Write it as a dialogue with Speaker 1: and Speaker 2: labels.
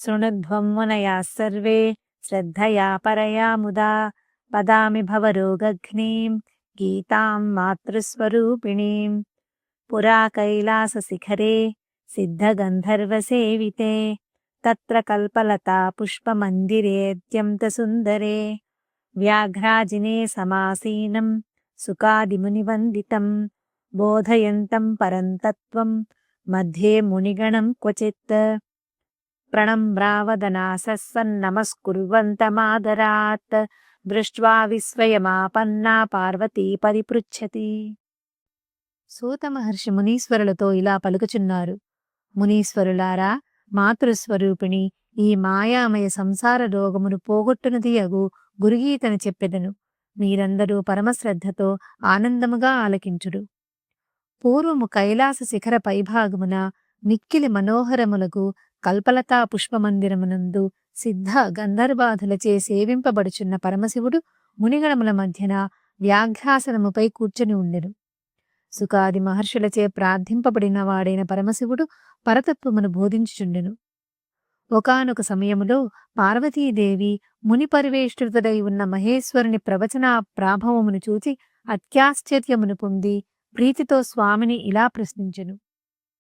Speaker 1: శృణుధ్వం మునయः survey శ్రద్ధయా పరయా ముదా వదామి భవరోగఘ్నీం Gitam మాతృస్వరూపిణీం. పురా కైలాసశిఖరే సిద్ధగంధర్వసేవితే తత్ర కల్పలతా పుష్పమందిరేऽత్యంతసుందరే వ్యాఘ్రాజినే సమాసీనం సుకాదిమునివందితం బోధయంతం పరంతత్వం మధ్యే మునిగణం క్వచిత్. ప్రణమ్రావదనాసస్సన్నమస్కుర్వంతమాదరాత్ దృష్ట్వా విస్మయమాపన్నా పార్వతీ పరిపృచ్ఛతి. సూత మహర్షి మునీశ్వరులతో ఇలా పలుకుచున్నారు. మునీశ్వరులారా, మాతృస్వరూపిణి ఈ మాయామయ సంసార రోగమును పోగొట్టునది అగు గురుగీతను చెప్పెదను. మీరందరూ పరమశ్రద్ధతో ఆనందముగా ఆలకించుడు. పూర్వము కైలాస శిఖర పైభాగమున మిక్కిలి మనోహరములకు కల్పలతా పుష్పమందిరమునందు సిద్ధ గంధర్వాధులచే సేవింపబడుచున్న పరమశివుడు మునిగణముల మధ్యన వ్యాఘ్రాసనముపై కూర్చొని ఉండెను. సుకాది మహర్షులచే ప్రార్థింపబడిన వాడైన పరమశివుడు పరతత్వమును బోధించుచుండెను. ఒకానొక సమయములో పార్వతీదేవి ముని పరివేష్టితుడై ఉన్న మహేశ్వరుని ప్రవచన ప్రాభవమును చూచి అత్యాశ్చర్యమును పొంది ప్రీతితో స్వామిని ఇలా ప్రశ్నించెను.